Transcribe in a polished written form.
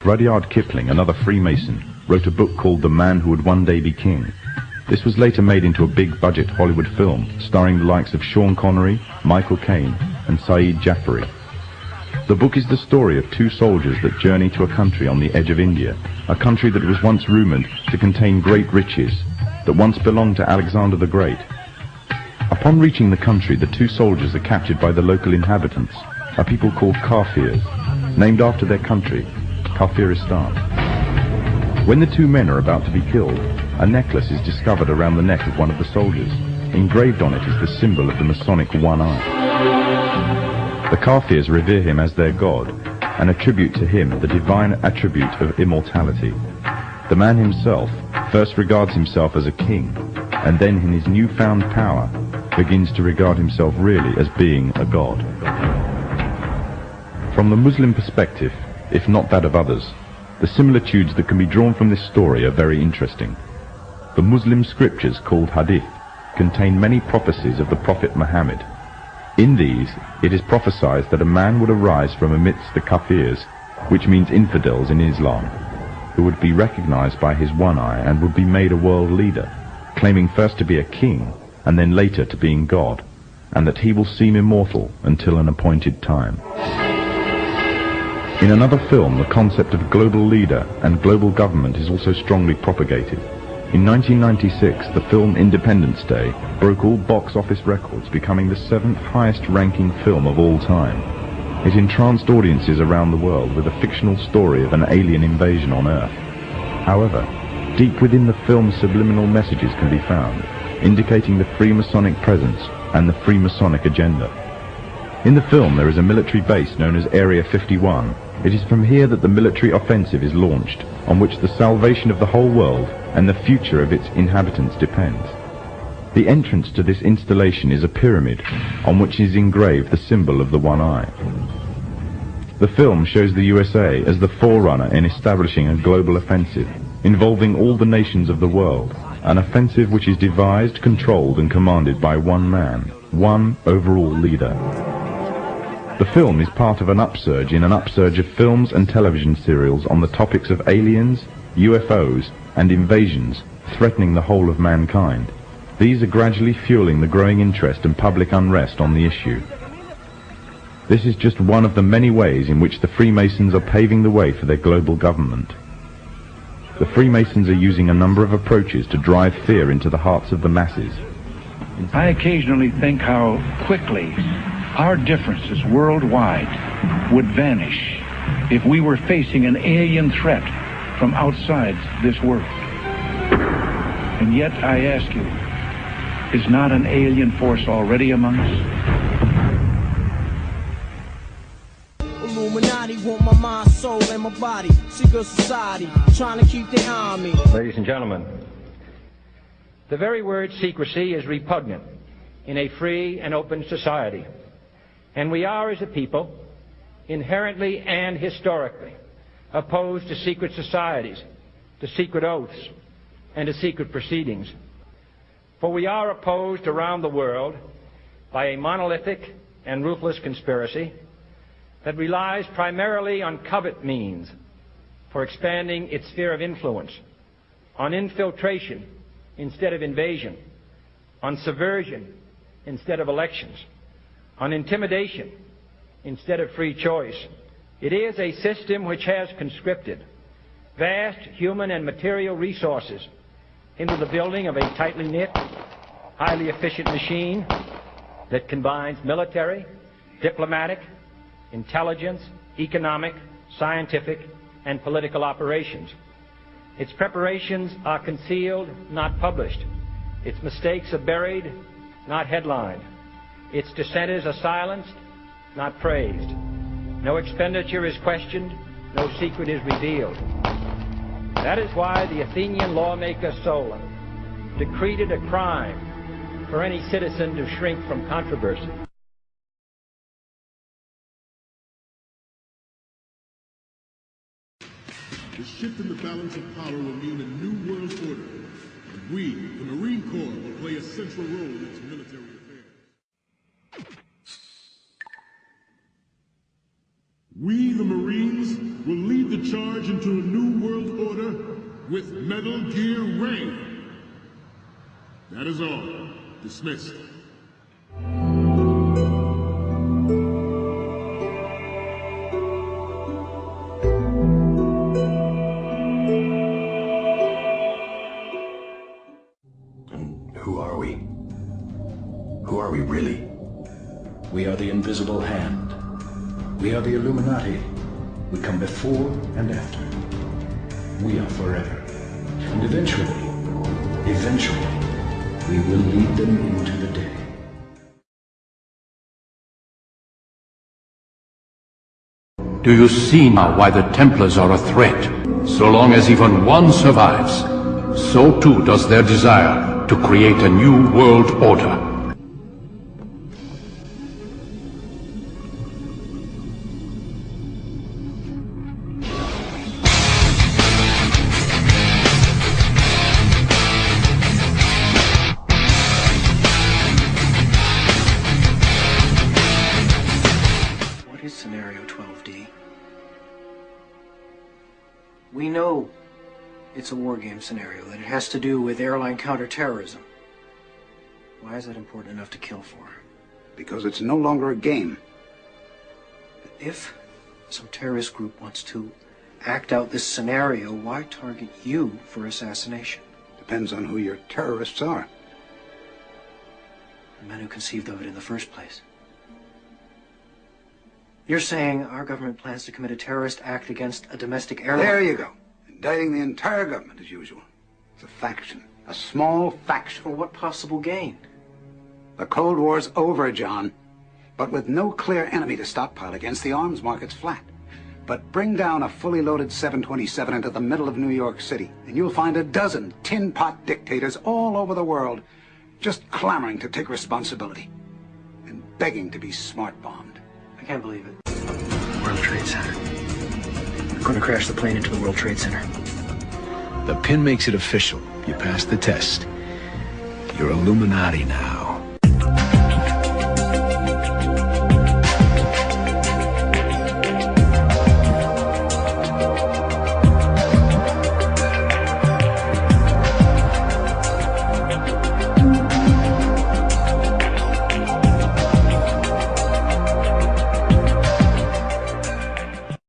Rudyard Kipling, another Freemason, wrote a book called The Man Who Would One Day Be King. This was later made into a big-budget Hollywood film starring the likes of Sean Connery, Michael Caine, and Saeed Jaffari. The book is the story of two soldiers that journey to a country on the edge of India, a country that was once rumored to contain great riches, that once belonged to Alexander the Great. Upon reaching the country, the two soldiers are captured by the local inhabitants, a people called Kafirs, named after their country, Kafiristan. When the two men are about to be killed, a necklace is discovered around the neck of one of the soldiers. Engraved on it is the symbol of the Masonic one eye. The Kafirs revere him as their god and attribute to him the divine attribute of immortality. The man himself first regards himself as a king, and then in his newfound power begins to regard himself really as being a god. From the Muslim perspective, if not that of others, the similitudes that can be drawn from this story are very interesting. The Muslim scriptures, called hadith, contain many prophecies of the Prophet Muhammad. In these, it is prophesied that a man would arise from amidst the Kafirs, which means infidels in Islam, who would be recognized by his one eye and would be made a world leader, claiming first to be a king and then later to being God, and that he will seem immortal until an appointed time. In another film, the concept of global leader and global government is also strongly propagated. In 1996, the film Independence Day broke all box office records, becoming the 7th highest-ranking film of all time. It entranced audiences around the world with a fictional story of an alien invasion on Earth. However, deep within the film's subliminal messages can be found, indicating the Freemasonic presence and the Freemasonic agenda. In the film, there is a military base known as Area 51. It is from here that the military offensive is launched, on which the salvation of the whole world and the future of its inhabitants depends. The entrance to this installation is a pyramid, on which is engraved the symbol of the one eye. The film shows the USA as the forerunner in establishing a global offensive, involving all the nations of the world, an offensive which is devised, controlled and commanded by one man, one overall leader. The film is part of an upsurge in an upsurge of films and television serials on the topics of aliens, UFOs, and invasions threatening the whole of mankind. These are gradually fueling the growing interest and public unrest on the issue. This is just one of the many ways in which the Freemasons are paving the way for their global government. The Freemasons are using a number of approaches to drive fear into the hearts of the masses. I occasionally think how quickly our differences worldwide would vanish if we were facing an alien threat from outside this world. And yet, I ask you, is not an alien force already among us? Illuminati want my mind, soul, and my body. Secret society, trying to keep their eye on me. Ladies and gentlemen, the very word secrecy is repugnant in a free and open society. And we are, as a people, inherently and historically opposed to secret societies, to secret oaths, and to secret proceedings. For we are opposed around the world by a monolithic and ruthless conspiracy that relies primarily on covert means for expanding its sphere of influence, on infiltration instead of invasion, on subversion instead of elections, on intimidation instead of free choice. It is a system which has conscripted vast human and material resources into the building of a tightly knit, highly efficient machine that combines military, diplomatic, intelligence, economic, scientific, and political operations. Its preparations are concealed, not published. Its mistakes are buried, not headlined. Its dissenters are silenced, not praised. No expenditure is questioned, no secret is revealed. That is why the Athenian lawmaker Solon decreed it a crime for any citizen to shrink from controversy. The shift in the balance of power will mean a new world order, and we, the Marine Corps, will play a central role in its military affairs. We, the Marines, will lead the charge into a new world order with Metal Gear Rain. That is all. Dismissed. And who are we? Who are we really? We are the invisible hand. We are the Illuminati. We come before and after. We are forever. And eventually, we will lead them into the day. Do you see now why the Templars are a threat? So long as even one survives, so too does their desire to create a new world order. What is Scenario 12D? We know it's a war game scenario, that it has to do with airline counterterrorism. Why is that important enough to kill for? Because it's no longer a game. If some terrorist group wants to act out this scenario, why target you for assassination? Depends on who your terrorists are. The men who conceived of it in the first place. You're saying our government plans to commit a terrorist act against a domestic airline? There you go. Indicting the entire government as usual. It's a faction. A small faction. For what possible gain? The Cold War's over, John. But with no clear enemy to stockpile against, the arms market's flat. But bring down a fully loaded 727 into the middle of New York City, and you'll find a dozen tin-pot dictators all over the world just clamoring to take responsibility and begging to be smart-bombed. I can't believe it. World Trade Center. We're going to crash the plane into the World Trade Center. The pin makes it official. You passed the test. You're Illuminati now.